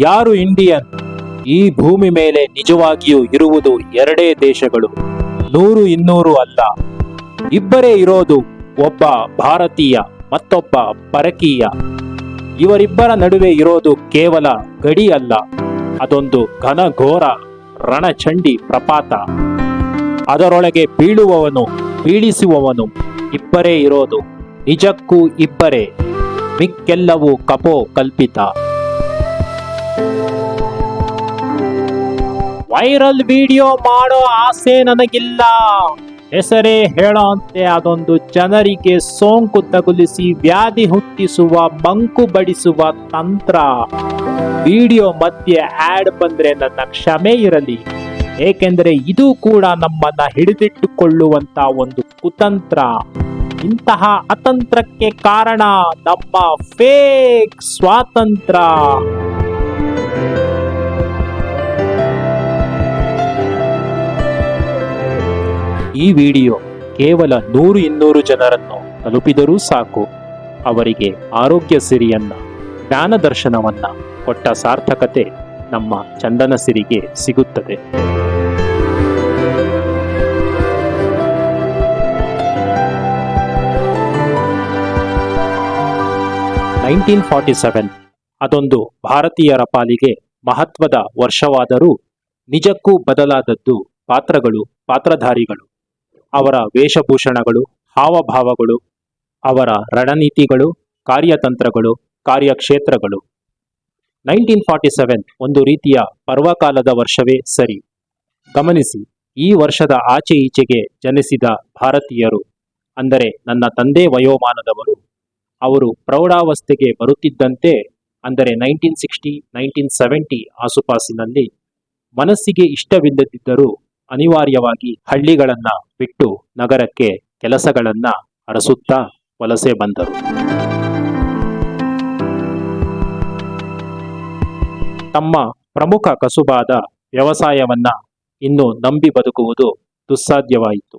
ಯಾರು ಇಂಡಿಯನ್? ಈ ಭೂಮಿ ಮೇಲೆ ನಿಜವಾಗಿಯೂ ಇರುವುದು ಎರಡೇ ದೇಶಗಳು, 100-200 ಅಲ್ಲ. ಇಬ್ಬರೇ ಇರೋದು, ಒಬ್ಬ ಭಾರತೀಯ ಮತ್ತೊಬ್ಬ ಪರಕೀಯ. ಇವರಿಬ್ಬರ ನಡುವೆ ಇರೋದು ಕೇವಲ ಗಡಿ ಅಲ್ಲ, ಅದೊಂದು ಘನಘೋರ ರಣಚಂಡಿ ಪ್ರಪಾತ. ಅದರೊಳಗೆ ಬೀಳುವವನು ಬೀಳಿಸುವವನು ಇಬ್ಬರೇ ಇರೋದು, ನಿಜಕ್ಕೂ ಇಬ್ಬರೇ, ಮಿಕ್ಕೆಲ್ಲವೂ ಕಪೋ ಕಲ್ಪಿತ. ವೈರಲ್ ವಿಡಿಯೋ ಮಾಡೋ ಆಸೆ ನನಗಿಲ್ಲ. ಹೆಸರೇ ಹೇಳೋ ಅಂತೆ ಅದೊಂದು ಜನರಿಗೆ ಸೋಂಕು ತಗುಲಿಸಿ ವ್ಯಾಧಿ ಹುಟ್ಟಿಸುವ, ಮಂಕು ಬಡಿಸುವ ತಂತ್ರ. ವಿಡಿಯೋ ಮಧ್ಯೆ ಆಡ್ ಬಂದ್ರೆ ನನ್ನ ಕ್ಷಮೆ ಇರಲಿ, ಏಕೆಂದರೆ ಇದು ಕೂಡ ನಮ್ಮನ್ನ ಹಿಡಿದಿಟ್ಟುಕೊಳ್ಳುವಂತ ಒಂದು ಕುತಂತ್ರ. ಇಂತಹ ಅತಂತ್ರಕ್ಕೆ ಕಾರಣ ನಮ್ಮ ಫೇಕ್ ಸ್ವಾತಂತ್ರ್ಯ. ಈ ವಿಡಿಯೋ ಕೇವಲ 100-200 ಜನರನ್ನು ತಲುಪಿದರೂ ಸಾಕು, ಅವರಿಗೆ ಆರೋಗ್ಯ ಸಿರಿಯನ್ನ, ಜ್ಞಾನದರ್ಶನವನ್ನ ಕೊಟ್ಟ ಸಾರ್ಥಕತೆ ನಮ್ಮ ಚಂದನ ಸಿರಿಗೆ ಸಿಗುತ್ತದೆ. 1947 ಅದೊಂದು ಭಾರತೀಯರ ಪಾಲಿಗೆ ಮಹತ್ವದ ವರ್ಷವಾದರೂ ನಿಜಕ್ಕೂ ಬದಲಾದದ್ದು ಪಾತ್ರಗಳು, ಪಾತ್ರಧಾರಿಗಳು, ಅವರ ವೇಷಭೂಷಣಗಳು, ಹಾವಭಾವಗಳು, ಅವರ ರಣನೀತಿಗಳು, ಕಾರ್ಯತಂತ್ರಗಳು, ಕಾರ್ಯಕ್ಷೇತ್ರಗಳು. 1947 ಒಂದು ರೀತಿಯ ಪರ್ವಕಾಲದ ವರ್ಷವೇ ಸರಿ. ಗಮನಿಸಿ, ಈ ವರ್ಷದ ಆಚೆ ಈಚೆಗೆ ಜನಿಸಿದ ಭಾರತೀಯರು, ಅಂದರೆ ನನ್ನ ತಂದೆ ವಯೋಮಾನದವರು, ಅವರು ಪ್ರೌಢಾವಸ್ಥೆಗೆ ಬರುತ್ತಿದ್ದಂತೆ, ಅಂದರೆ 1960, 1970 ಆಸುಪಾಸಿನಲ್ಲಿ ಮನಸ್ಸಿಗೆ ಇಷ್ಟವಿಲ್ಲದಿದ್ದರೂ ಅನಿವಾರ್ಯವಾಗಿ ಹಳ್ಳಿಗಳನ್ನ ಬಿಟ್ಟು ನಗರಕ್ಕೆ ಕೆಲಸಗಳನ್ನ ಅರಸುತ್ತಾ ವಲಸೆ ಬಂದರು. ತಮ್ಮ ಪ್ರಮುಖ ಕಸುಬಾದ ವ್ಯವಸಾಯವನ್ನ ಇನ್ನು ನಂಬಿ ಬದುಕುವುದು ದುಸ್ಸಾಧ್ಯವಾಯಿತು.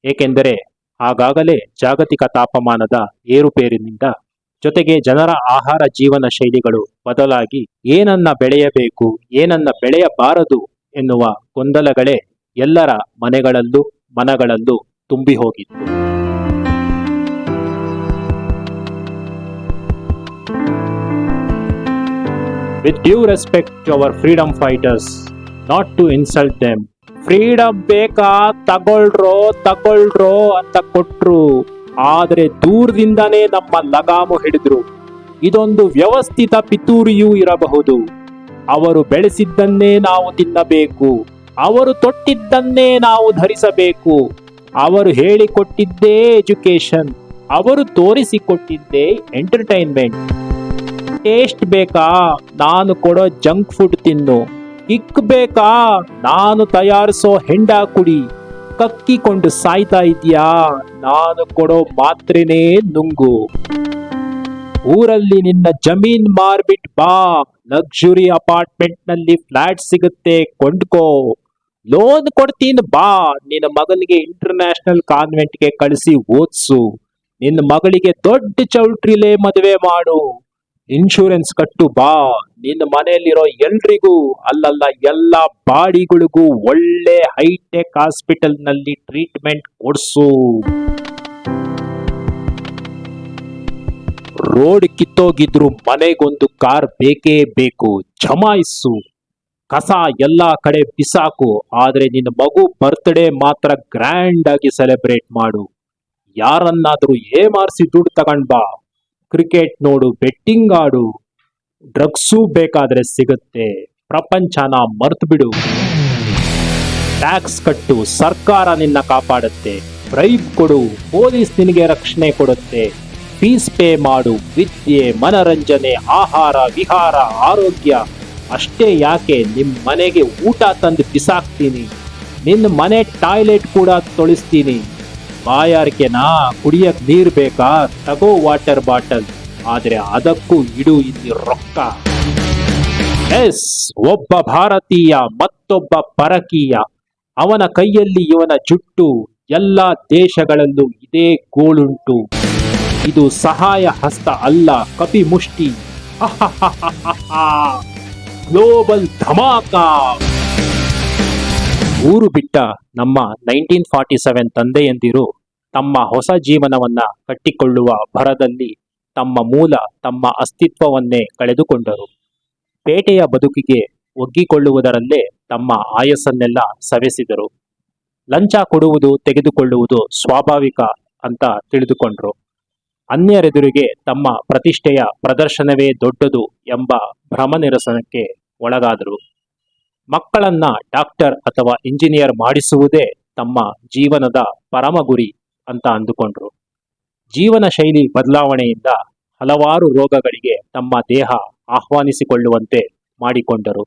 ಏಕೆಂದರೆ ಆಗಾಗಲೇ ಜಾಗತಿಕ ತಾಪಮಾನದ ಏರುಪೇರಿನಿಂದ, ಜೊತೆಗೆ ಜನರ ಆಹಾರ ಜೀವನ ಶೈಲಿಗಳು ಬದಲಾಗಿ ಏನನ್ನ ಬೆಳೆಯಬೇಕು, ಏನನ್ನ ಬೆಳೆಯಬಾರದು ಎನ್ನುವ ಗೊಂದಲಗಳೇ ಎಲ್ಲರ ಮನೆಗಳಲ್ಲೂ ಮನಗಳಲ್ಲೂ ತುಂಬಿ ಹೋಗಿತ್ತು. With due respect to our freedom fighters, not to insult them. Freedom ಬೇಕಾ, ತಗೊಳ್ರೋ ಅಂತ ಕೊಟ್ರು, ಆದ್ರೆ ದೂರದಿಂದನೇ ನಮ್ಮ ಲಗಾಮು ಹಿಡಿದ್ರು. ಇದೊಂದು ವ್ಯವಸ್ಥಿತ ಪಿತೂರಿಯೂ ಇರಬಹುದು. ಅವರು ಬೆಳೆಸಿದ್ದನ್ನೇ ನಾವು ತಿನ್ನಬೇಕು, ಅವರು ತೊಟ್ಟಿದ್ದನ್ನೇ ನಾವು ಧರಿಸಬೇಕು, ಅವರು ಹೇಳಿಕೊಟ್ಟಿದ್ದೇ ಎಜುಕೇಶನ್, ಅವರು ತೋರಿಸಿಕೊಟ್ಟಿದ್ದೇ ಎಂಟರ್ಟೈನ್ಮೆಂಟ್. ಟೇಸ್ಟ್ ಬೇಕಾ, ನಾನು ಕೊಡೋ ಜಂಕ್ ಫುಡ್ ತಿನ್ನು. ಕಿಕ್ ಬೇಕಾ, ನಾನು ತಯಾರಿಸೋ ಹೆಂಡ ಕುಡಿ. ಕಕ್ಕಿಕೊಂಡು ಸಾಯ್ತಾ ಇದೆಯಾ, ನಾನು ಕೊಡೋ ಮಾತ್ರೆನೇ ನುಂಗು. ಊರಲ್ಲಿ ನಿನ್ನ ಜಮೀನ್ ಮಾರ್ಬಿಟ್ ಬಾ, ಲಕ್ಸುರಿ ಅಪಾರ್ಟ್ಮೆಂಟ್ ನಲ್ಲಿ ಫ್ಲಾಟ್ ಸಿಗುತ್ತೆ, ಕೊಂಡ್ಕೋ. ಲೋನ್ ಕೊಡ್ತೀನಿ ಬಾ, ನಿನ್ನ ಮಗನಿಗೆ ಇಂಟರ್ನ್ಯಾಷನಲ್ ಕಾನ್ವೆಂಟ್ಗೆ ಕಳಿಸಿ ಓದ್ಸು. ನಿನ್ನ ಮಗಳಿಗೆ ದೊಡ್ಡ ಚೌಲ್ಟ್ರಿಲೇ ಮದುವೆ ಮಾಡು. ಇನ್ಶೂರೆನ್ಸ್ ಕಟ್ಟು ಬಾ, ನಿನ್ನ ಮನೆಯಲ್ಲಿರೋ ಎಲ್ರಿಗೂ, ಅಲ್ಲಲ್ಲ ಎಲ್ಲ ಬಾಡಿಗಳಿಗೂ ಒಳ್ಳೆ ಹೈಟೆಕ್ ಹಾಸ್ಪಿಟಲ್ ನಲ್ಲಿ ಟ್ರೀಟ್ಮೆಂಟ್ ಕೊಡ್ಸು. ರೋಡ್ ಕಿತ್ತೋಗಿದ್ರು ಮನೆಗೊಂದು ಕಾರ್ ಬೇಕೇ ಬೇಕು, ಜಮಾಯಿಸು. ಕಸ ಎಲ್ಲಾ ಕಡೆ ಬಿಸಾಕು, ಆದ್ರೆ ನಿನ್ನ ಮಗು ಬರ್ತ್ಡೇ ಮಾತ್ರ ಗ್ರ್ಯಾಂಡ್ ಆಗಿ ಸೆಲೆಬ್ರೇಟ್ ಮಾಡು. ಯಾರನ್ನಾದ್ರೂ ಏಮಾರಿಸಿ ದುಡ್ಡು ತಗೊಂಡ್ ಬಾ. ಕ್ರಿಕೆಟ್ ನೋಡು, ಬೆಟ್ಟಿಂಗ್ ಆಡು. ಡ್ರಗ್ಸು ಬೇಕಾದ್ರೆ ಸಿಗುತ್ತೆ. ಪ್ರಪಂಚನ ಮರ್ತು ಬಿಡು. ಟ್ಯಾಕ್ಸ್ ಕಟ್ಟು, ಸರ್ಕಾರ ನಿನ್ನ ಕಾಪಾಡುತ್ತೆ. ಬ್ರೈಬ್ ಕೊಡು, ಪೊಲೀಸ್ ನಿನಗೆ ರಕ್ಷಣೆ ಕೊಡುತ್ತೆ. ಫೀಸ್ ಪೇ ಮಾಡು. ವಿದ್ಯೆ, ಮನರಂಜನೆ, ಆಹಾರ, ವಿಹಾರ, ಆರೋಗ್ಯ. ಅಷ್ಟೇ ಯಾಕೆ, ನಿಮ್ ಮನೆಗೆ ಊಟ ತಂದು ಬಿಸಾಕ್ತೀನಿ. ನಿನ್ನ ಮನೆ ಟಾಯ್ಲೆಟ್ ಕೂಡ ತೊಳಿಸ್ತೀನಿ. ಬಾಯಾರಿಕೆನಾ, ಕುಡಿಯಕ್ ನೀರ್ ಬೇಕಾ, ತಗೋ ವಾಟರ್ ಬಾಟಲ್. ಆದ್ರೆ ಅದಕ್ಕೂ ಇಡು ಇಲ್ಲಿ ರೊಕ್ಕ. ಎಸ್, ಒಬ್ಬ ಭಾರತೀಯ ಮತ್ತೊಬ್ಬ ಪರಕೀಯ, ಅವನ ಕೈಯಲ್ಲಿ ಇವನ ಜುಟ್ಟು. ಎಲ್ಲ ದೇಶಗಳಲ್ಲೂ ಇದೇ ಗೋಳುಂಟು. ಇದು ಸಹಾಯ ಹಸ್ತ ಅಲ್ಲ, ಕಪಿ ಮುಷ್ಟಿ. ಗ್ಲೋಬಲ್ ಧಮಾಕ. ಊರು ಬಿಟ್ಟ ನಮ್ಮ 1947 ತಂದೆಯಂದಿರು ತಮ್ಮ ಹೊಸ ಜೀವನವನ್ನ ಕಟ್ಟಿಕೊಳ್ಳುವ ಭರದಲ್ಲಿ ತಮ್ಮ ಮೂಲ, ತಮ್ಮ ಅಸ್ತಿತ್ವವನ್ನೇ ಕಳೆದುಕೊಂಡರು. ಪೇಟೆಯ ಬದುಕಿಗೆ ಒಗ್ಗಿಕೊಳ್ಳುವುದರಲ್ಲೇ ತಮ್ಮ ಆಯಸ್ಸನ್ನೆಲ್ಲ ಸವೆಸಿದರು. ಲಂಚ ಕೊಡುವುದು ತೆಗೆದುಕೊಳ್ಳುವುದು ಸ್ವಾಭಾವಿಕ ಅಂತ ತಿಳಿದುಕೊಂಡ್ರು. ಅನ್ಯರೆದುರಿಗೆ ತಮ್ಮ ಪ್ರತಿಷ್ಠೆಯ ಪ್ರದರ್ಶನವೇ ದೊಡ್ಡದು ಎಂಬ ಭ್ರಮನಿರಸನಕ್ಕೆ ಒಳಗಾದರು. ಮಕ್ಕಳನ್ನ ಡಾಕ್ಟರ್ ಅಥವಾ ಇಂಜಿನಿಯರ್ ಮಾಡಿಸುವುದೇ ತಮ್ಮ ಜೀವನದ ಪರಮ ಗುರಿ ಅಂತ ಅಂದುಕೊಂಡ್ರು. ಜೀವನ ಶೈಲಿ ಬದಲಾವಣೆಯಿಂದ ಹಲವಾರು ರೋಗಗಳಿಗೆ ತಮ್ಮ ದೇಹ ಆಹ್ವಾನಿಸಿಕೊಳ್ಳುವಂತೆ ಮಾಡಿಕೊಂಡರು.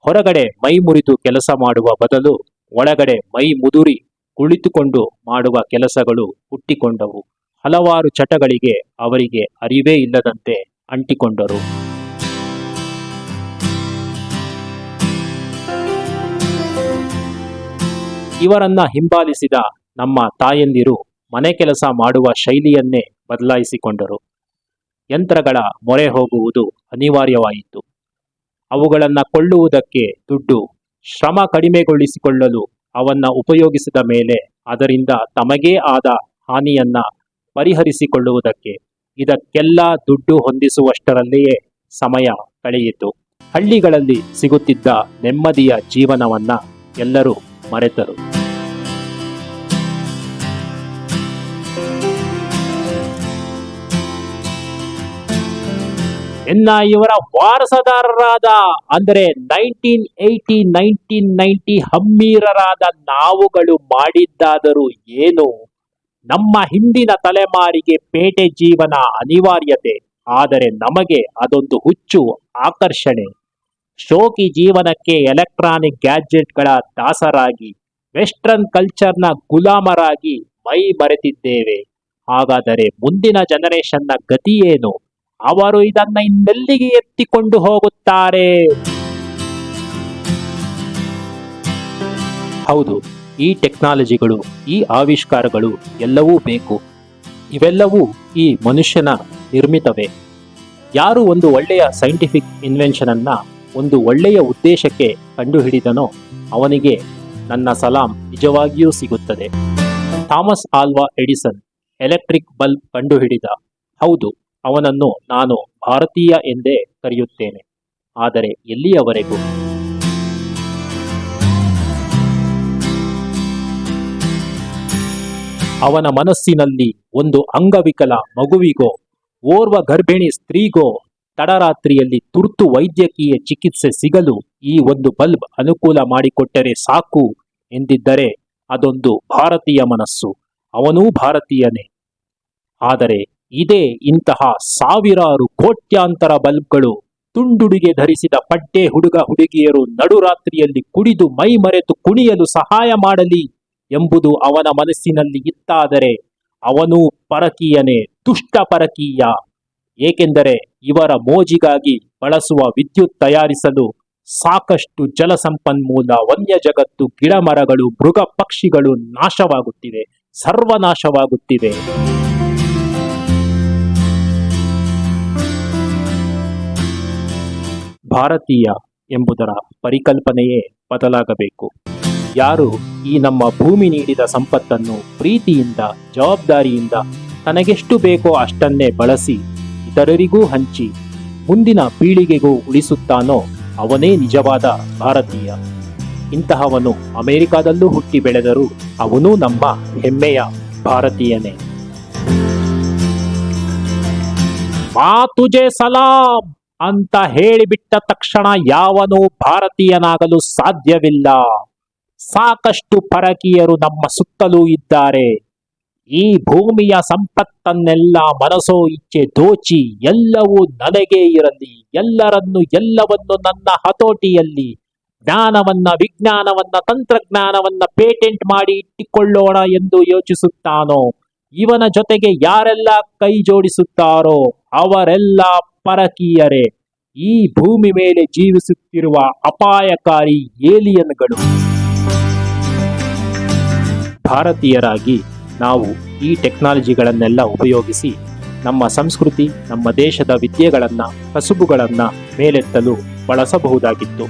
ಹೊರಗಡೆ ಮೈ ಮುರಿದು ಕೆಲಸ ಮಾಡುವ ಬದಲು ಒಳಗಡೆ ಮೈ ಮುದುರಿ ಕುಳಿತುಕೊಂಡು ಮಾಡುವ ಕೆಲಸಗಳು ಹುಟ್ಟಿಕೊಂಡವು. ಹಲವಾರು ಚಟಗಳಿಗೆ ಅವರಿಗೆ ಅರಿವೇ ಇಲ್ಲದಂತೆ ಅಂಟಿಕೊಂಡರು. ಇವರನ್ನ ಹಿಂಬಾಲಿಸಿದ ನಮ್ಮ ತಾಯಂದಿರು ಮನೆ ಕೆಲಸ ಮಾಡುವ ಶೈಲಿಯನ್ನೇ ಬದಲಾಯಿಸಿಕೊಂಡರು. ಯಂತ್ರಗಳ ಮೊರೆ ಹೋಗುವುದು ಅನಿವಾರ್ಯವಾಯಿತು. ಅವುಗಳನ್ನು ಕೊಳ್ಳುವುದಕ್ಕೆ ದುಡ್ಡು, ಶ್ರಮ ಕಡಿಮೆಗೊಳಿಸಿಕೊಳ್ಳಲು ಅವನ್ನ ಉಪಯೋಗಿಸಿದ ಮೇಲೆ ಅದರಿಂದ ತಮಗೇ ಆದ ಹಾನಿಯನ್ನ ಪರಿಹರಿಸಿಕೊಳ್ಳುವುದಕ್ಕೆ. ಇದಕ್ಕೆಲ್ಲ ದುಡ್ಡು ಹೊಂದಿಸುವಷ್ಟರಲ್ಲಿಯೇ ಸಮಯ ಕಳೆಯಿತು. ಹಳ್ಳಿಗಳಲ್ಲಿ ಸಿಗುತ್ತಿದ್ದ ನೆಮ್ಮದಿಯ ಜೀವನವನ್ನ ಎಲ್ಲರೂ ಮರೆತರು. ಇನ್ನ ಇವರ ವಾರಸದಾರರಾದ ಅಂದರೆ 1980, 1990 ಹಮ್ಮೀರರಾದ ನಾವುಗಳು ಮಾಡಿದ್ದಾದರೂ ಏನು? ನಮ್ಮ ಹಿಂದಿನ ತಲೆಮಾರಿಗೆ ಪೇಟೆ ಜೀವನ ಅನಿವಾರ್ಯತೆ, ಆದರೆ ನಮಗೆ ಅದೊಂದು ಹುಚ್ಚು ಆಕರ್ಷಣೆ. ಶೋಕಿ ಜೀವನಕ್ಕೆ ಎಲೆಕ್ಟ್ರಾನಿಕ್ ಗ್ಯಾಜೆಟ್ಗಳ ದಾಸರಾಗಿ ವೆಸ್ಟರ್ನ್ ಕಲ್ಚರ್ನ ಗುಲಾಮರಾಗಿ ಮೈ ಮರೆತಿದ್ದೇವೆ. ಹಾಗಾದರೆ ಮುಂದಿನ ಜನರೇಷನ್ನ ಗತಿಯೇನು? ಅವರು ಇದನ್ನ ಇನ್ನೆಲ್ಲಿಗೆ ಎತ್ತಿಕೊಂಡು ಹೋಗುತ್ತಾರೆ? ಹೌದು, ಈ ಟೆಕ್ನಾಲಜಿಗಳು, ಈ ಆವಿಷ್ಕಾರಗಳು ಎಲ್ಲವೂ ಬೇಕು. ಇವೆಲ್ಲವೂ ಈ ಮನುಷ್ಯನ ನಿರ್ಮಿತವೇ. ಯಾರು ಒಂದು ಒಳ್ಳೆಯ ಸೈಂಟಿಫಿಕ್ ಇನ್ವೆನ್ಷನ್ ಅನ್ನ ಒಂದು ಒಳ್ಳೆಯ ಉದ್ದೇಶಕ್ಕೆ ಕಂಡುಹಿಡಿದನೋ ಅವನಿಗೆ ನನ್ನ ಸಲಾಂ ನಿಜವಾಗಿಯೂ ಸಿಗುತ್ತದೆ. ಥಾಮಸ್ ಆಲ್ವಾ ಎಡಿಸನ್ ಎಲೆಕ್ಟ್ರಿಕ್ ಬಲ್ಬ್ ಕಂಡುಹಿಡಿದ. ಹೌದು, ಅವನನ್ನು ನಾನು ಭಾರತೀಯ ಎಂದೇ ಕರೆಯುತ್ತೇನೆ. ಆದರೆ ಎಲ್ಲಿಯವರೆಗೂ? ಅವನ ಮನಸ್ಸಿನಲ್ಲಿ ಒಂದು ಅಂಗವಿಕಲ ಮಗುವಿಗೋ ಓರ್ವ ಗರ್ಭಿಣಿ ಸ್ತ್ರೀಗೋ ತಡರಾತ್ರಿಯಲ್ಲಿ ತುರ್ತು ವೈದ್ಯಕೀಯ ಚಿಕಿತ್ಸೆ ಸಿಗಲು ಈ ಒಂದು ಬಲ್ಬ್ ಅನುಕೂಲ ಮಾಡಿಕೊಟ್ಟರೆ ಸಾಕು ಎಂದಿದ್ದರೆ ಅದೊಂದು ಭಾರತೀಯ ಮನಸ್ಸು. ಅವನೂ ಭಾರತೀಯನೇ. ಆದರೆ ಇದೇ ಇಂತಹ ಸಾವಿರಾರು ಕೋಟ್ಯಾಂತರ ಬಲ್ಬ್ಗಳು ತುಂಡುಡುಗೆ ಧರಿಸಿದ ಪಡ್ಡೆ ಹುಡುಗ ಹುಡುಗಿಯರು ನಡುರಾತ್ರಿಯಲ್ಲಿ ಕುಡಿದು ಮೈ ಮರೆತು ಕುಣಿಯಲು ಸಹಾಯ ಮಾಡಲಿ ಎಂಬುದು ಅವನ ಮನಸ್ಸಿನಲ್ಲಿ ಇತ್ತಾದರೆ ಅವನೂ ಪರಕೀಯನೇ, ದುಷ್ಟ ಪರಕೀಯ. ಏಕೆಂದರೆ ಇವರ ಮೋಜಿಗಾಗಿ ಬಳಸುವ ವಿದ್ಯುತ್ ತಯಾರಿಸಲು ಸಾಕಷ್ಟು ಜಲ ಸಂಪನ್ಮೂಲ, ವನ್ಯ ಜಗತ್ತು, ಗಿಡ ಮರಗಳು, ಮೃಗ ಪಕ್ಷಿಗಳು ನಾಶವಾಗುತ್ತಿವೆ, ಸರ್ವನಾಶವಾಗುತ್ತಿವೆ. ಭಾರತೀಯ ಎಂಬುದರ ಪರಿಕಲ್ಪನೆಯೇ ಬದಲಾಗಬೇಕು. ಯಾರು ಈ ನಮ್ಮ ಭೂಮಿ ನೀಡಿದ ಸಂಪತ್ತನ್ನು ಪ್ರೀತಿಯಿಂದ, ಜವಾಬ್ದಾರಿಯಿಂದ ತನಗೆಷ್ಟು ಬೇಕೋ ಅಷ್ಟನ್ನೇ ಬಳಸಿ ಇತರರಿಗೂ ಹಂಚಿ ಮುಂದಿನ ಪೀಳಿಗೆಗೂ ಉಳಿಸುತ್ತಾನೋ ಅವನೇ ನಿಜವಾದ ಭಾರತೀಯ. ಇಂತಹವನು ಅಮೆರಿಕಾದಲ್ಲೂ ಹುಟ್ಟಿ ಬೆಳೆದರೂ ಅವನೂ ನಮ್ಮ ಹೆಮ್ಮೆಯ ಭಾರತೀಯನೇ. ಮಾತುಜೆ ಸಲಾಂ ಅಂತ ಹೇಳಿಬಿಟ್ಟ ತಕ್ಷಣ ಯಾವನೂ ಭಾರತೀಯನಾಗಲು ಸಾಧ್ಯವಿಲ್ಲ. ಸಾಕಷ್ಟು ಪರಕೀಯರು ನಮ್ಮ ಸುತ್ತಲೂ ಇದ್ದಾರೆ. ಈ ಭೂಮಿಯ ಸಂಪತ್ತನ್ನೆಲ್ಲ ಮನಸೋ ಇಚ್ಛೆ ದೋಚಿ ಎಲ್ಲವೂ ನನಗೇ ಇರಲಿ, ಎಲ್ಲವನ್ನು ನನ್ನ ಹತೋಟಿಯಲ್ಲಿ, ಜ್ಞಾನವನ್ನ, ವಿಜ್ಞಾನವನ್ನ, ತಂತ್ರಜ್ಞಾನವನ್ನ ಪೇಟೆಂಟ್ ಮಾಡಿ ಇಟ್ಟುಕೊಳ್ಳೋಣ ಎಂದು ಯೋಚಿಸುತ್ತಾನೋ ಇವನ ಜೊತೆಗೆ ಯಾರೆಲ್ಲ ಕೈ ಜೋಡಿಸುತ್ತಾರೋ ಅವರೆಲ್ಲ ಪರಕೀಯರೇ. ಈ ಭೂಮಿ ಮೇಲೆ ಜೀವಿಸುತ್ತಿರುವ ಅಪಾಯಕಾರಿ ಏಲಿಯನ್ಗಳು. ಭಾರತೀಯರಾಗಿ ನಾವು ಈ ಟೆಕ್ನಾಲಜಿಗಳನ್ನೆಲ್ಲ ಉಪಯೋಗಿಸಿ ನಮ್ಮ ಸಂಸ್ಕೃತಿ, ನಮ್ಮ ದೇಶದ ವಿದ್ಯೆಗಳನ್ನು, ಕಸುಬುಗಳನ್ನು ಮೇಲೆತ್ತಲು ಬಳಸಬಹುದಾಗಿತ್ತು.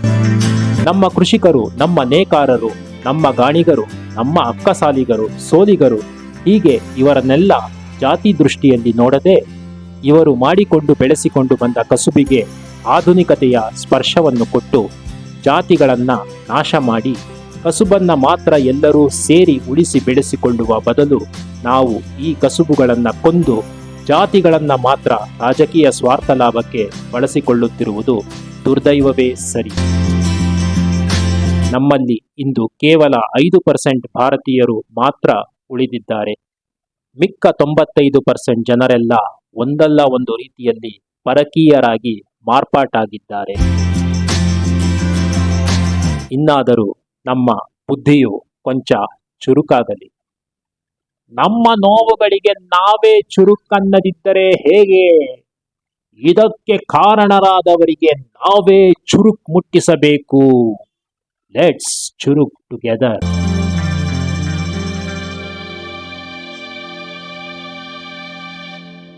ನಮ್ಮ ಕೃಷಿಕರು, ನಮ್ಮ ನೇಕಾರರು, ನಮ್ಮ ಗಾಣಿಗರು, ನಮ್ಮ ಅಕ್ಕಸಾಲಿಗರು, ಸೋಲಿಗರು, ಹೀಗೆ ಇವರನ್ನೆಲ್ಲ ಜಾತಿ ದೃಷ್ಟಿಯಲ್ಲಿ ನೋಡದೆ ಇವರು ಮಾಡಿಕೊಂಡು ಬೆಳೆಸಿಕೊಂಡು ಬಂದ ಕಸುಬಿಗೆ ಆಧುನಿಕತೆಯ ಸ್ಪರ್ಶವನ್ನು ಕೊಟ್ಟು ಜಾತಿಗಳನ್ನ ನಾಶ ಮಾಡಿ ಕಸುಬನ್ನ ಮಾತ್ರ ಎಲ್ಲರೂ ಸೇರಿ ಉಳಿಸಿ ಬೆಳೆಸಿಕೊಳ್ಳುವ ಬದಲು ನಾವು ಈ ಕಸುಬುಗಳನ್ನ ಕೊಂದು ಜಾತಿಗಳನ್ನ ಮಾತ್ರ ರಾಜಕೀಯ ಸ್ವಾರ್ಥ ಲಾಭಕ್ಕೆ ಬಳಸಿಕೊಳ್ಳುತ್ತಿರುವುದು ದುರ್ದೈವವೇ ಸರಿ. ನಮ್ಮಲ್ಲಿ ಇಂದು ಕೇವಲ 5% ಭಾರತೀಯರು ಮಾತ್ರ ಉಳಿದಿದ್ದಾರೆ. ಮಿಕ್ಕ 95% ಜನರೆಲ್ಲ ಒಂದಲ್ಲ ಒಂದು ರೀತಿಯಲ್ಲಿ ಪರಕೀಯರಾಗಿ ಮಾರ್ಪಾಟಾಗಿದ್ದಾರೆ. ಇನ್ನಾದರೂ ನಮ್ಮ ಬುದ್ಧಿಯು ಕೊಂಚ ಚುರುಕಾಗಲಿ. ನಮ್ಮ ನೋವುಗಳಿಗೆ ನಾವೇ ಚುರುಕನ್ನದಿದ್ದರೆ ಹೇಗೆ? ಇದಕ್ಕೆ ಕಾರಣರಾದವರಿಗೆ ನಾವೇ ಚುರುಕ್ ಮುಟ್ಟಿಸಬೇಕು. ಲೆಟ್ಸ್ ಚುರುಕ್ ಟುಗೆದರ್.